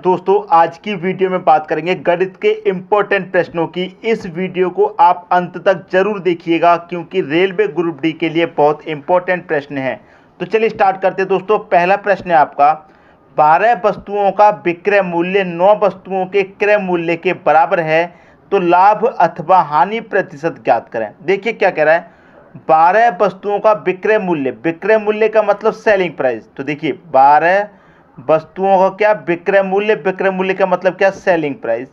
दोस्तों आज की वीडियो में बात करेंगे गणित के इम्पोर्टेंट प्रश्नों की। इस वीडियो को आप अंत तक जरूर देखिएगा क्योंकि रेलवे ग्रुप डी के लिए बहुत इंपॉर्टेंट प्रश्न है। तो चलिए स्टार्ट करते हैं दोस्तों। पहला प्रश्न है आपका, 12 वस्तुओं का विक्रय मूल्य 9 वस्तुओं के क्रय मूल्य के बराबर है, तो लाभ अथवा हानि प्रतिशत ज्ञात करें। देखिए क्या कह रहा है, 12 वस्तुओं का विक्रय मूल्य का मतलब सेलिंग प्राइस। तो देखिए 12 वस्तुओं का क्या विक्रय मूल्य का मतलब क्या, सेलिंग प्राइस।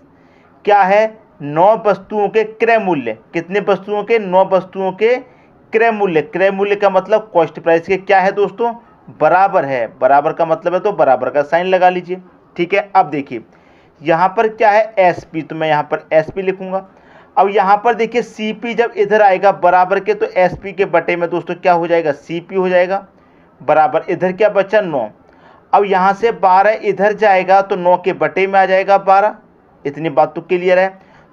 क्या है, 9 वस्तुओं के क्रय मूल्य, कितने वस्तुओं के, 9 वस्तुओं के क्रय मूल्य का मतलब कॉस्ट प्राइस के क्या है दोस्तों, बराबर है। बराबर का मतलब है तो बराबर का साइन लगा लीजिए। ठीक है, अब देखिए यहाँ पर क्या है एसपी, तो मैं यहाँ पर एसपी लिखूंगा। अब यहाँ पर देखिए सीपी जब इधर आएगा बराबर के, तो एसपी के बटे में दोस्तों क्या हो जाएगा, सीपी हो जाएगा बराबर, इधर क्या बचा 9। अब यहाँ से 12 इधर जाएगा तो 9 के बटे में आ जाएगा 12। इतनी बात तो क्लियर है।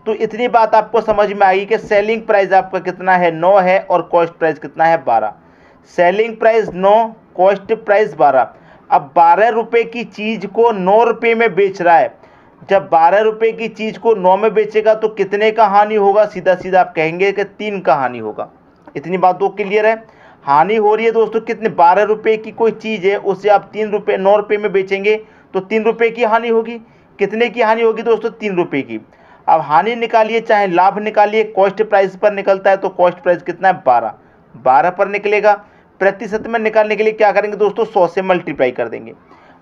तो इतनी बात आपको समझ में आई कि सेलिंग प्राइस आपका कितना है, 9 है, और कॉस्ट प्राइस कितना है, 12। Selling price 9, cost price 12। अब 12 रुपये की चीज़ को 9 रुपये में बेच रहा है। जब 12 रुपये की चीज़ को 9 में बेचेगा तो कितने का हानि होगा, सीधा सीधा आप कहेंगे कि 3 का हानि होगा। इतनी बात तो क्लियर है। हानि हो रही है दोस्तों कितने, 12 रुपये की कोई चीज़ है उसे आप 9 रुपये में बेचेंगे तो 3 रुपये की हानि होगी। कितने की हानि होगी दोस्तों, 3 रुपये की। अब हानि निकालिए चाहे लाभ निकालिए, कॉस्ट प्राइस पर निकलता है तो कॉस्ट प्राइस कितना है, 12 पर निकलेगा। प्रतिशत में निकालने के लिए क्या करेंगे दोस्तों, 100 से मल्टीप्लाई कर देंगे।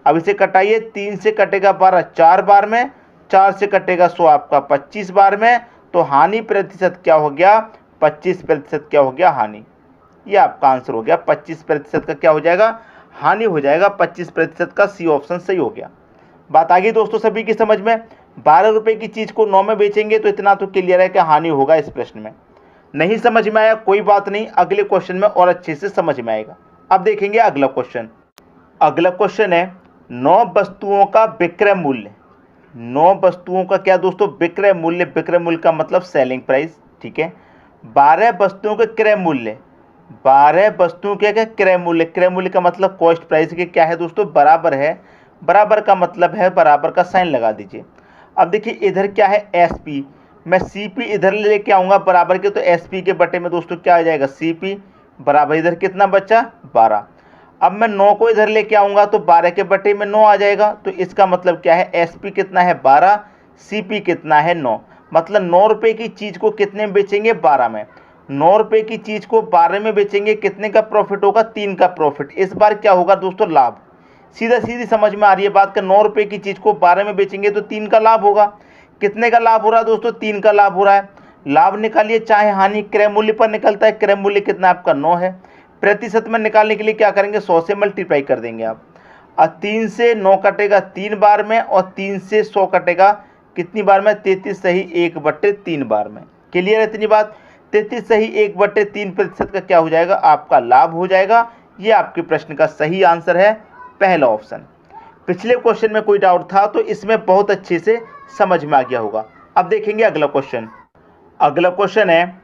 अब इसे कटाइए, 3 से कटेगा 12 4 बार में, 4 से कटेगा 100 आपका 25 बार में, तो हानि प्रतिशत क्या हो गया, 25% क्या हो गया, हानि। ये आपका आंसर हो गया, 25% का क्या हो जाएगा, हानि हो जाएगा। 25% का सी ऑप्शन सही हो गया। बात आ गई दोस्तों सभी की समझ में। 12 रुपये की चीज़ को 9 में बेचेंगे तो इतना तो क्लियर है कि हानि होगा इस प्रश्न में। नहीं समझ में आया कोई बात नहीं, अगले क्वेश्चन में और अच्छे से समझ में आएगा। अब देखेंगे अगला क्वेश्चन। अगला क्वेश्चन है 9 वस्तुओं का विक्रय मूल्य। 9 वस्तुओं का क्या दोस्तों, विक्रय मूल्य का मतलब सेलिंग प्राइस। ठीक है, 12 वस्तुओं के क्रय मूल्य, 12 वस्तुओं के क्या क्रय मूल्य का मतलब कॉस्ट प्राइस के क्या है दोस्तों, बराबर है। बराबर का मतलब है बराबर का साइन लगा दीजिए। अब देखिए इधर क्या है एसपी, मैं सीपी इधर लेके आऊँगा बराबर के, तो एसपी के बटे में दोस्तों क्या आ जाएगा, सीपी बराबर, इधर कितना बचा 12। अब मैं 9 को इधर लेके आऊँगा तो 12 के बटे में 9 आ जाएगा। तो इसका मतलब क्या है, एसपी कितना है 12, सीपी कितना है 9। मतलब 9 रुपये की चीज़ को कितने में बेचेंगे, 12 में। 9 रुपये की चीज़ को 12 में बेचेंगे, कितने का प्रॉफिट होगा, 3 का प्रॉफिट। इस बार क्या होगा दोस्तों, लाभ। सीधा सीधी समझ में आ रही है बात का, 9 रुपये की चीज़ को 12 में बेचेंगे तो 3 का लाभ होगा। कितने का लाभ हो रहा है दोस्तों, 3 का लाभ हो रहा है। लाभ निकालिए चाहे हानि, क्रय मूल्य पर निकलता है। क्रय मूल्य कितना आपका 9 है। प्रतिशत में निकालने के लिए क्या करेंगे, 100 से मल्टीप्लाई कर देंगे आप। और 3 से 9 कटेगा 3 बार में, और 3 से 100 कटेगा कितनी बार में, 33 सही 1/3 बार में। क्लियर है इतनी बात। 33 सही 1/3% का क्या हो जाएगा, आपका लाभ हो जाएगा। ये आपके प्रश्न का सही आंसर है, पहला ऑप्शन। पिछले क्वेश्चन में कोई डाउट था तो इसमें बहुत अच्छे से समझ में आ गया होगा। अब देखेंगे अगला क्वेश्चन। अगला क्वेश्चन है,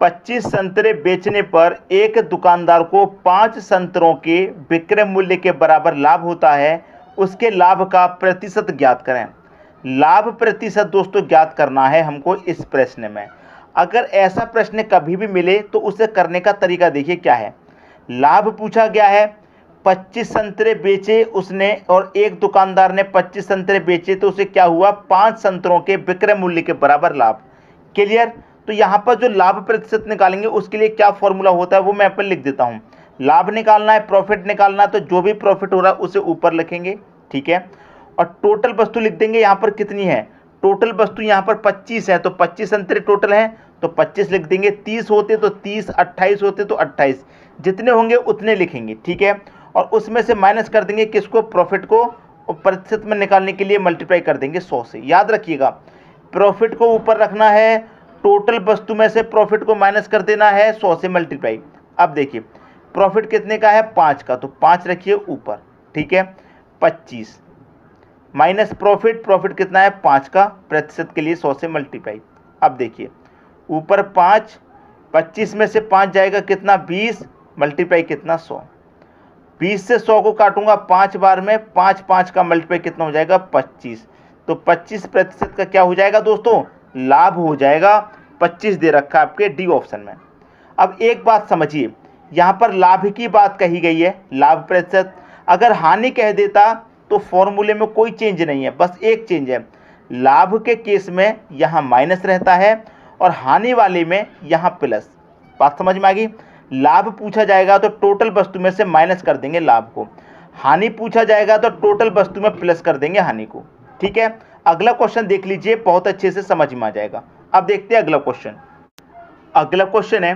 25 संतरे बेचने पर एक दुकानदार को 5 संतरों के विक्रय मूल्य के बराबर लाभ होता है, उसके लाभ का प्रतिशत ज्ञात करें। लाभ प्रतिशत दोस्तों ज्ञात करना है हमको इस प्रश्न में। अगर ऐसा प्रश्न कभी भी मिले तो उसे करने का तरीका देखिए क्या है। लाभ पूछा गया है, 25 संतरे बेचे उसने, और एक दुकानदार ने 25 संतरे बेचे, तो उसे क्या हुआ, 5 संतरों के विक्रय मूल्य के बराबर लाभ। क्लियर। तो यहाँ पर जो लाभ प्रतिशत निकालेंगे उसके लिए क्या फॉर्मूला होता है वो मैं यहाँ पर लिख देता हूँ। लाभ निकालना है, प्रॉफिट निकालना है, तो जो भी प्रॉफिट हो रहा है उसे ऊपर लिखेंगे। ठीक है, और टोटल वस्तु लिख देंगे यहाँ पर कितनी है, टोटल वस्तु यहाँ पर 25 है, तो 25 संतरे टोटल हैं तो 25 लिख देंगे। 30 होते तो 30, 28 होते तो 28, जितने होंगे उतने लिखेंगे। ठीक है, और उसमें से माइनस कर देंगे किसको, प्रॉफिट को, और प्रतिशत में निकालने के लिए मल्टीप्लाई कर देंगे 100 से। याद रखिएगा प्रॉफिट को ऊपर रखना है, टोटल वस्तु में से प्रॉफिट को माइनस कर देना है 100 से मल्टीप्लाई। अब देखिए प्रॉफिट कितने का है, 5 का, तो 5 रखिए ऊपर। ठीक है, 25 माइनस प्रॉफिट कितना है 5 का, प्रतिशत के लिए 100 से मल्टीप्लाई। अब देखिए ऊपर 5, 25 में से 5 जाएगा कितना, 20, मल्टीप्लाई कितना 100। 20 से 100 को काटूंगा 5 बार में, 5 5 का मल्टीप्लाई कितना हो जाएगा 25। तो 25% का क्या हो जाएगा दोस्तों, लाभ हो जाएगा। 25 दे रखा है आपके डी ऑप्शन में। अब एक बात समझिए, यहाँ पर लाभ की बात कही गई है, लाभ प्रतिशत। अगर हानि कह देता तो फॉर्मूले में कोई चेंज नहीं है, बस एक चेंज है, लाभ के केस में यहाँ माइनस रहता है और हानि वाले में यहाँ प्लस। बात समझ में आ गई। लाभ पूछा जाएगा तो टोटल वस्तु में से माइनस कर देंगे लाभ को, हानि पूछा जाएगा तो टोटल वस्तु में प्लस कर देंगे हानि को। ठीक है, अगला क्वेश्चन देख लीजिए, बहुत अच्छे से समझ में आ जाएगा। अब देखते हैं अगला क्वेश्चन। अगला क्वेश्चन है,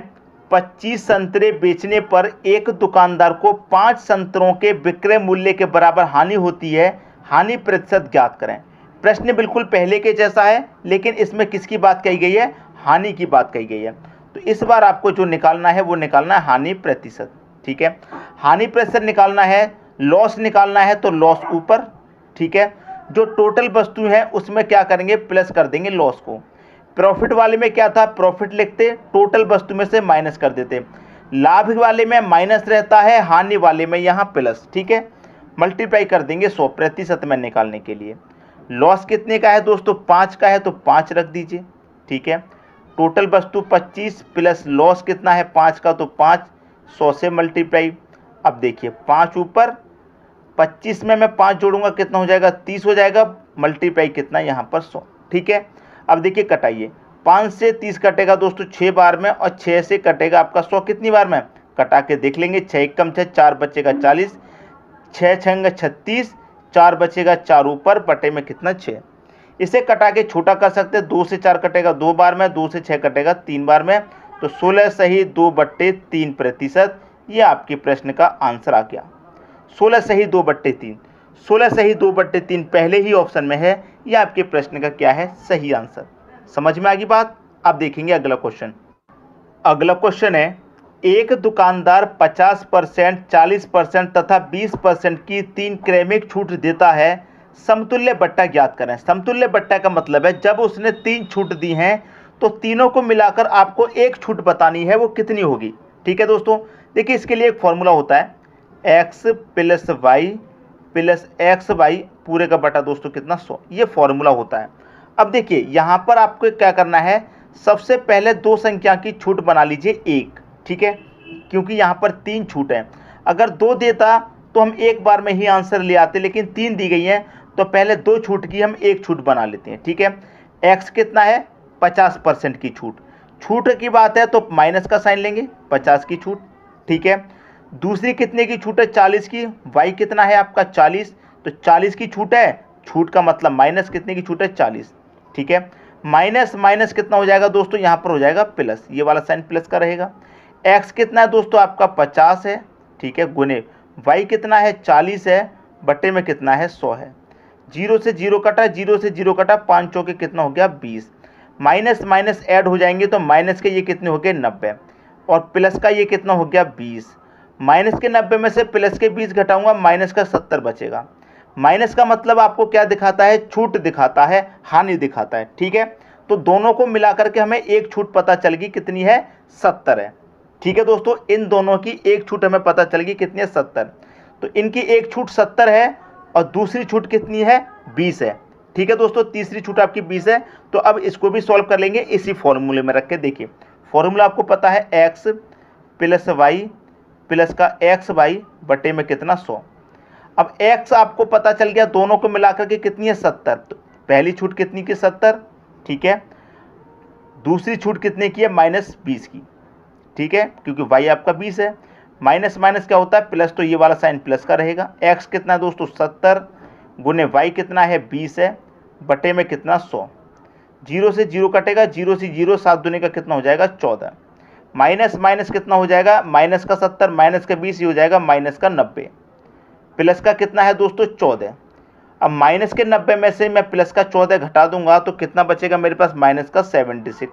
25 संतरे बेचने पर एक दुकानदार को 5 संतरों के विक्रय मूल्य के बराबर हानि होती है, हानि प्रतिशत ज्ञात करें। प्रश्न बिल्कुल पहले के जैसा है, लेकिन इसमें किसकी बात कही गई है, हानि की बात कही गई है। तो इस बार आपको जो निकालना है वो निकालना है हानि प्रतिशत। ठीक है, हानि प्रतिशत निकालना है, लॉस निकालना है तो लॉस ऊपर। ठीक है, जो टोटल वस्तु है उसमें क्या करेंगे, प्लस कर देंगे लॉस को। प्रॉफिट वाले में क्या था, प्रॉफिट लिखते, टोटल वस्तु में से माइनस कर देते। लाभ वाले में माइनस रहता है, हानि वाले में यहाँ प्लस। ठीक है, मल्टीप्लाई कर देंगे 100% में निकालने के लिए। लॉस कितने का है दोस्तों, 5 का है तो 5 रख दीजिए। ठीक है, टोटल वस्तु 25 प्लस लॉस कितना है 5 का, तो 5 100 से मल्टीप्लाई। अब देखिए 5 ऊपर, 25 में मैं 5 जोड़ूंगा कितना हो जाएगा, 30 हो जाएगा, मल्टीप्लाई कितना यहाँ पर 100। ठीक है, अब देखिए कटाइए, 5 से 30 कटेगा दोस्तों 6 बार में, और 6 से कटेगा आपका 100 कितनी बार में, कटा के देख लेंगे। 6 कम 6, 4 बचेगा 40, 6 छंग 36, 4 बचेगा, 4 ऊपर, बटे में कितना 6। इसे कटा के छोटा कर सकते हैं, 2 से 4 कटेगा 2 बार में, 2 से 6 कटेगा 3 बार में, तो 16 सही 2/3%। ये आपके प्रश्न का आंसर आ गया, 16 सही 2/3। 16 सही 2/3 पहले ही ऑप्शन में है, ये आपके प्रश्न का क्या है, सही आंसर। समझ में आ गई बात। अब देखेंगे अगला क्वेश्चन। अगला क्वेश्चन है, एक दुकानदार 50%, 40% तथा 20% की 3 क्रमिक छूट देता है, समतुल्य बट्टा ज्ञात करें। समतुल्य बट्टा का मतलब है जब उसने 3 छूट दी हैं तो तीनों को मिलाकर आपको एक छूट बतानी है, वो कितनी होगी। ठीक है दोस्तों, देखिए इसके लिए एक फॉर्मूला होता है, x plus Y plus X Y पूरे का बटा दोस्तों कितना 100, ये फॉर्मूला होता है। अब देखिए यहाँ पर आपको क्या करना है, सबसे पहले 2 संख्या की छूट बना लीजिए 1। ठीक है, क्योंकि यहाँ पर 3 छूट हैं, अगर 2 देता तो हम एक बार में ही आंसर ले आते, लेकिन 3 दी गई हैं तो पहले 2 छूट की हम 1 छूट बना लेते हैं। ठीक है, x कितना है 50% की छूट, छूट की बात है तो माइनस का साइन लेंगे, 50 की छूट। ठीक है, दूसरी कितने की छूट है 40 की, y कितना है आपका 40, तो 40 की छूट है, छूट का मतलब माइनस कितने की छूट है 40। ठीक है, माइनस माइनस कितना हो जाएगा दोस्तों, यहाँ पर हो जाएगा प्लस, ये वाला साइन प्लस का रहेगा। x कितना है दोस्तों आपका 50 है। ठीक है, गुने y कितना है 40 है, बटे में कितना है 100 है। 0 से 0 कटा, 0 से 0 कटा, 5 चौके कितना हो गया 20, माइनस माइनस ऐड हो जाएंगे तो माइनस के ये कितने हो गए 90, और प्लस का ये कितना हो गया 20। माइनस के 90 में से प्लस के 20 घटाऊंगा, माइनस का 70 बचेगा। माइनस का मतलब आपको क्या दिखाता है, छूट दिखाता है, हानि दिखाता है। ठीक है, तो दोनों को मिला करके हमें एक छूट पता चल गई, कितनी है 70 है। ठीक है दोस्तों, इन दोनों की एक छूट हमें पता चल गई, कितनी है 70। तो इनकी एक छूट 70 है और दूसरी छूट कितनी है 20 है। ठीक है दोस्तों, तीसरी छूट आपकी 20 है। तो अब इसको भी सॉल्व कर लेंगे इसी फॉर्मूले में रख के। देखिए फॉर्मूला आपको पता है, x प्लस वाई प्लस का एक्स वाई बटे में कितना 100। अब x आपको पता चल गया, दोनों को मिलाकर के कितनी है 70, तो पहली छूट कितनी की 70। ठीक है, दूसरी छूट कितने की है -20 की। ठीक है, क्योंकि y आपका 20 है, माइनस माइनस क्या होता है प्लस, तो ये वाला साइन प्लस का रहेगा। x कितना है दोस्तों 70, गुने y कितना है 20 है, बटे में कितना 100। 0 से 0 कटेगा, 0 से 0, 7 दूने का कितना हो जाएगा 14, माइनस माइनस कितना हो जाएगा, माइनस का 70 माइनस का 20 ये हो जाएगा माइनस का 90, प्लस का कितना है दोस्तों 14। अब माइनस के 90 में से मैं प्लस का 14 घटा दूंगा तो कितना बचेगा मेरे पास, माइनस का 76।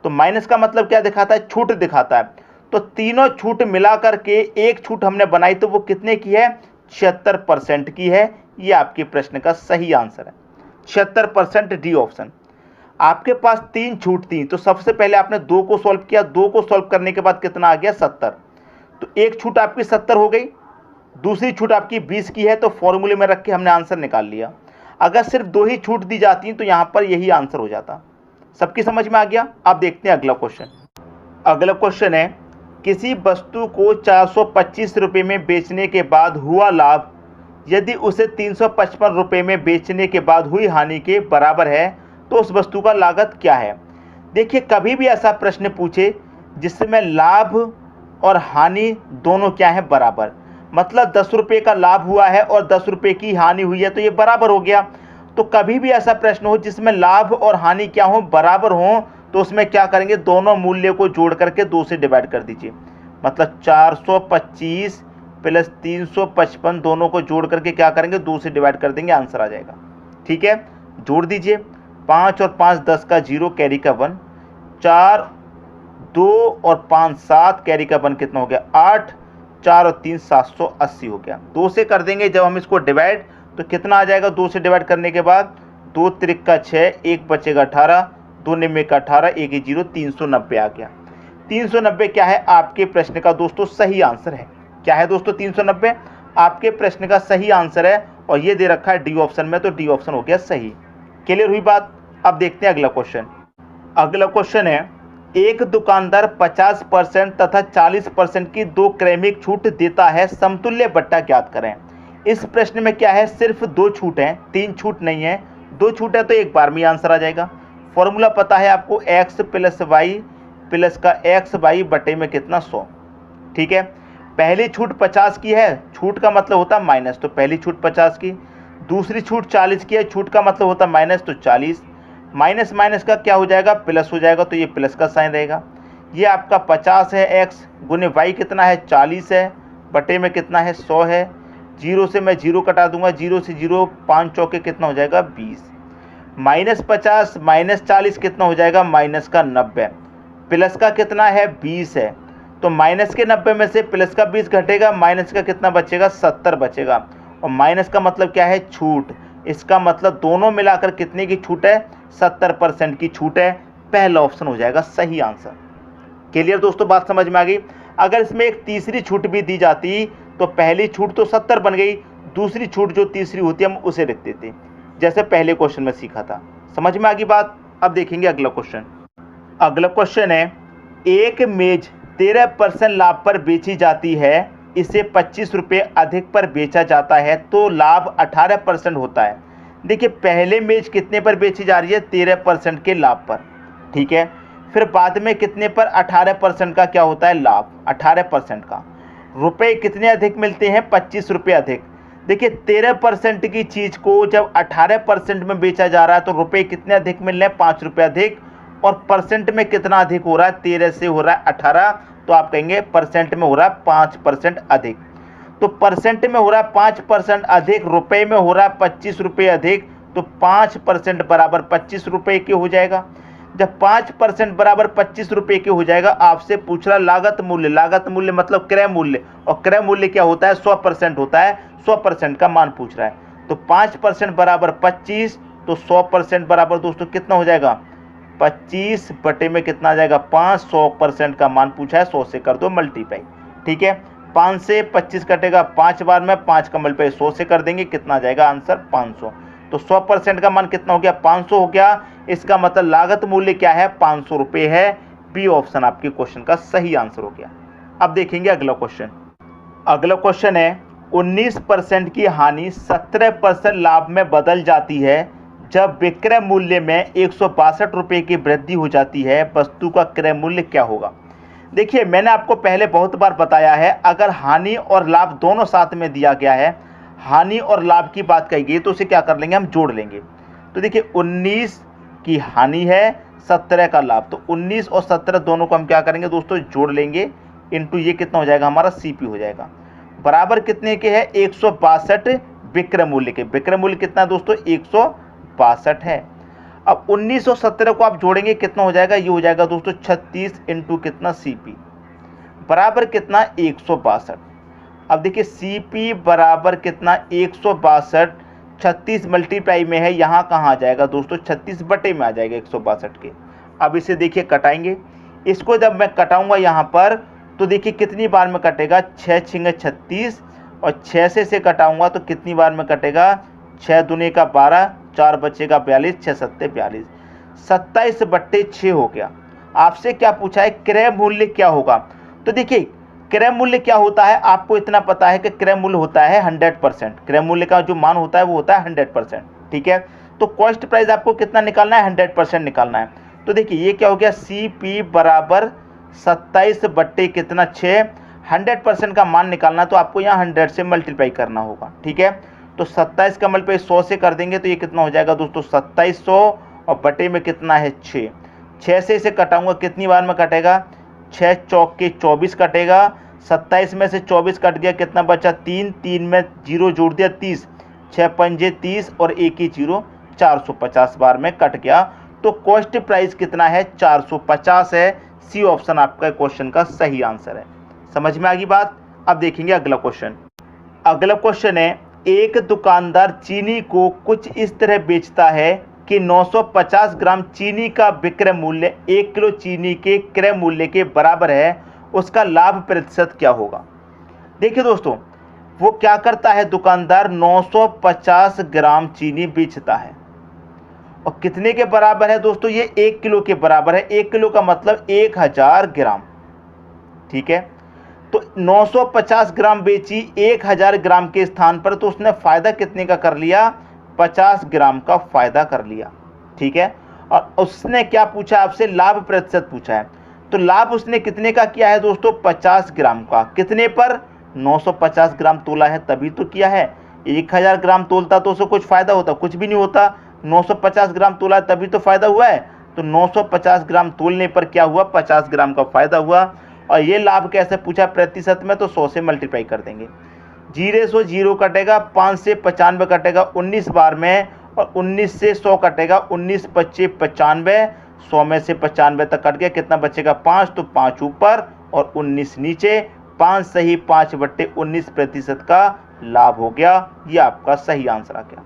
तो माइनस का मतलब क्या दिखाता है, छूट दिखाता है। तो तीनों छूट मिला करके एक छूट हमने बनाई, तो वो कितने की है 76% की है। ये आपके प्रश्न का सही आंसर है, 76%, डी ऑप्शन। आपके पास 3 छूट थी, तो सबसे पहले आपने 2 को सॉल्व किया, 2 को सॉल्व करने के बाद कितना आ गया 70। तो एक छूट आपकी 70 हो गई, दूसरी छूट आपकी 20 की है, तो फॉर्मूले में रख के हमने आंसर निकाल लिया। अगर सिर्फ 2 ही छूट दी जाती तो यहाँ पर यही आंसर हो जाता। सबकी समझ में आ गया। अब देखते हैं अगला क्वेश्चन। अगला क्वेश्चन है, किसी वस्तु को 425 रुपये में बेचने के बाद हुआ लाभ यदि उसे 355 रुपये में बेचने के बाद हुई हानि के बराबर है तो उस वस्तु का लागत क्या है। देखिए, कभी भी ऐसा प्रश्न पूछे जिसमें लाभ और हानि दोनों क्या है, बराबर, मतलब 10 रुपये का लाभ हुआ है और 10 रुपये की हानि हुई है तो ये बराबर हो गया। तो कभी भी ऐसा प्रश्न हो जिसमें लाभ और हानि क्या हो, बराबर हो, तो उसमें क्या करेंगे, दोनों मूल्य को जोड़ करके 2 से डिवाइड कर दीजिए। मतलब 425 प्लस 355 दोनों को जोड़ करके क्या करेंगे, 2 से डिवाइड कर देंगे, आंसर आ जाएगा। ठीक है, जोड़ दीजिए। 5 और 5 10 का 0, कैरी का 1, 4 2 और 5 7, कैरी का 1 कितना हो गया, 8, 4 और 3 780 हो गया। 2 से कर देंगे जब हम इसको डिवाइड तो कितना आ जाएगा, 2 से डिवाइड करने के बाद 2 त्रिक का 6, 1 बचेगा 18, 2 निम्बे का 18, 1 0, 390 आ गया। 390 क्या है, आपके प्रश्न का दोस्तों सही आंसर है। क्या है दोस्तों, 390 आपके प्रश्न का सही आंसर है और ये दे रखा है डी ऑप्शन में, तो डी ऑप्शन हो गया सही। क्लियर हुई बात। अब देखते हैं अगला क्वेश्चन। अगला क्वेश्चन है, एक दुकानदार 50% तथा 40% की 2 क्रमिक छूट देता है, समतुल्य बट्टा ज्ञात करें। इस प्रश्न में क्या है, सिर्फ 2 छूट हैं, 3 छूट नहीं है। 2 छूट है तो एक बार में आंसर आ जाएगा। फॉर्मूला पता है आपको, x प्लस वाई प्लस का एक्स वाई बटे में कितना 100। ठीक है, पहली छूट 50 की है, छूट का मतलब होता है माइनस, तो पहली छूट 50 की। दूसरी छूट 40 की है, छूट का मतलब होता है माइनस, तो 40। माइनस माइनस का क्या हो जाएगा, प्लस हो जाएगा, तो ये प्लस का साइन रहेगा। ये आपका 50 है, x गुने वाई कितना है, 40 है, बटे में कितना है, 100 है। 0 से मैं 0 कटा दूंगा, 0 से 0, 5 चौके कितना हो जाएगा, 20। -50 -40 कितना हो जाएगा, माइनस का 90। प्लस का कितना है, 20 है, तो माइनस के 90 में से प्लस का 20 घटेगा, माइनस का कितना बचेगा, 70 बचेगा। और माइनस का मतलब क्या है, छूट। इसका मतलब दोनों मिलाकर कितने की छूट है, 70% की छूट है। पहला ऑप्शन हो जाएगा सही आंसर। क्लियर दोस्तों, बात समझ में आ गई। अगर इसमें एक तीसरी छूट भी दी जाती तो पहली छूट तो 70 बन गई, दूसरी छूट जो तीसरी होती है हम उसे रख देते, जैसे पहले क्वेश्चन में सीखा था। समझ में आ गई बात। अब देखेंगे अगला क्वेश्चन। अगला क्वेश्चन है, एक मेज 13% लाभ पर बेची जाती है, इसे 25 रुपये अधिक पर बेचा जाता है तो लाभ 18% होता है। देखिए, पहले मेज कितने पर बेची जा रही है, 13% के लाभ पर। ठीक है, फिर बाद में कितने पर, 18% का क्या होता है, लाभ 18% का। रुपए कितने अधिक मिलते हैं, 25 रुपये अधिक। देखिए, 13% की चीज़ को जब 18% में बेचा जा रहा है तो रुपए कितने अधिक मिल रहे हैं, 5 रुपये अधिक। और परसेंट में कितना अधिक हो रहा है, 13 से हो रहा है 18, तो आप कहेंगे परसेंट में हो रहा है 5% अधिक। तो परसेंट में हो रहा है 5% अधिक, रुपए में हो रहा है 25 रुपये अधिक, तो 5% बराबर 25 रुपये के हो जाएगा। जब 5% बराबर 25 रुपये के हो जाएगा, आपसे पूछ रहा लागत मूल्य। लागत मूल्य मतलब क्रय मूल्य, और क्रय मूल्य क्या होता है, 100% होता है। 100% का मान पूछ रहा है, तो 5% बराबर 25, तो 100% बराबर दोस्तों कितना हो जाएगा, 25 बटे में कितना आ जाएगा, 5। 100% का मान पूछा है, 100 से कर दो मल्टीप्लाई। ठीक है, 5 से 25 कटेगा 5 बार में, 5 का मल्टीप्लाई 100 से कर देंगे, कितना आ जाएगा आंसर, 500। तो 100% का मान कितना हो गया, 500 हो गया। इसका मतलब लागत मूल्य क्या है, 500 रुपये है। बी ऑप्शन आपके क्वेश्चन का सही आंसर हो गया। अब देखेंगे अगला क्वेश्चन। अगला क्वेश्चन है, 19% की हानि 17% लाभ में बदल जाती है जब विक्रय मूल्य में 162 रुपये की वृद्धि हो जाती है, वस्तु का क्रय मूल्य क्या होगा। देखिए, मैंने आपको पहले बहुत बार बताया है, अगर हानि और लाभ दोनों साथ में दिया गया है, हानि और लाभ की बात कही गई तो उसे क्या कर लेंगे, हम जोड़ लेंगे। तो देखिए, 19 की हानि है, 17 का लाभ, तो 19 और 17 दोनों को हम क्या करेंगे दोस्तों, जोड़ लेंगे, इनटू ये कितना हो जाएगा, हमारा सीपी हो जाएगा। बराबर कितने के है, 162 विक्रय मूल्य के। विक्रय मूल्य कितना है दोस्तों, 162 है। अब 19 और 17 को आप जोड़ेंगे, कितना हो जाएगा, ये हो जाएगा दोस्तों 36 इंटू कितना, सीपी बराबर कितना, 162। अब देखिए, सीपी बराबर कितना, 162, 36 मल्टीप्लाई में है, यहाँ कहाँ आ जाएगा दोस्तों, 36 बटे में आ जाएगा 162 के। अब इसे देखिए कटाएंगे, इसको जब मैं कटाऊंगा यहाँ पर, तो देखिए कितनी बार में कटेगा, 6 छिंगे 36, और 6 से कटाऊंगा तो कितनी बार में कटेगा, 6 दूनी का 12, 4 बचेगा 42, 6 सत्ते 42, 27/6 हो गया। आपसे क्या पूछा है, क्रय मूल्य क्या होगा। तो देखिए क्रय मूल्य क्या होता है, आपको इतना पता है कि क्रय मूल्य होता है 100%। क्रय मूल्य का जो मान होता है वो होता है 100%, ठीक है। तो कॉस्ट प्राइस आपको कितना निकालना है, 100% निकालना है। तो देखिए ये क्या हो गया, CP बराबर 27/6, 100% का मान निकालना है तो आपको यहाँ 100 से मल्टीप्लाई करना होगा, ठीक है। तो 27 का मल्टीप्लाई 100 से कर देंगे तो ये कितना हो जाएगा दोस्तों, 2700, और बटे में कितना है 6, 6 से इसे कटाऊंगा कितनी बार में कटेगा, 6 चौक के 24 कटेगा, 27 में से 24 कट गया, कितना बचा 3, 3 में 0 जोड़ दिया 30, 6 पंजे 30 और 1 ही 0, 450 बार में कट गया। तो कॉस्ट प्राइस कितना है, 450 है। सी ऑप्शन आपका क्वेश्चन का सही आंसर है। समझ में आ गई बात। अब देखेंगे अगला क्वेश्चन। अगला क्वेश्चन है, एक दुकानदार चीनी को कुछ इस तरह बेचता है कि 950 ग्राम चीनी का विक्रय मूल्य 1 किलो चीनी के क्रय मूल्य के बराबर है, उसका लाभ प्रतिशत क्या होगा। देखिए दोस्तों, वो क्या करता है, दुकानदार 950 ग्राम चीनी बेचता है और कितने के बराबर है दोस्तों, ये 1 किलो के बराबर है। 1 किलो का मतलब 1000 ग्राम, ठीक है। तो 950 ग्राम बेची 1000 ग्राम के स्थान पर, तो उसने फायदा कितने का कर लिया, 50 ग्राम का फायदा कर लिया, ठीक है। और उसने क्या पूछा आपसे, लाभ प्रतिशत पूछा है। तो लाभ उसने कितने का किया है दोस्तों, 50 ग्राम का। कितने पर, 950 ग्राम तोला है तभी तो किया है। 1000 ग्राम तोलता तो उसे कुछ फायदा होता, कुछ भी नहीं होता। 950 ग्राम तोला तभी तो फायदा हुआ है। तो 950 ग्राम तोलने पर क्या हुआ, 50 ग्राम का फायदा हुआ। और ये लाभ कैसे पूछा प्रतिशत में, तो 100 से मल्टीप्लाई कर देंगे। 0 से 0 कटेगा, 5 से 95 कटेगा 19 बार में, और 19 से 100 कटेगा, 19 25 95, 100 में से 95 तक कट गया, कितना बचेगा 5, तो 5 ऊपर और 19 नीचे, 5 सही 5/19 प्रतिशत का लाभ हो गया। ये आपका सही आंसर आ गया।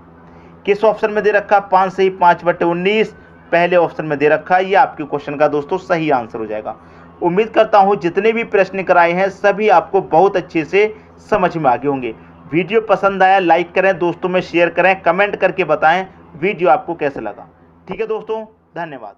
किस ऑप्शन में दे रखा, 5 सही 5/19, पहले ऑप्शन में दे रखा। ये आपके क्वेश्चन का दोस्तों सही आंसर हो जाएगा। उम्मीद करता हूं जितने भी प्रश्न कराए हैं सभी आपको बहुत अच्छे से समझ में आ गए होंगे। वीडियो पसंद आया लाइक करें, दोस्तों में शेयर करें, कमेंट करके बताएं वीडियो आपको कैसे लगा। ठीक है दोस्तों, धन्यवाद।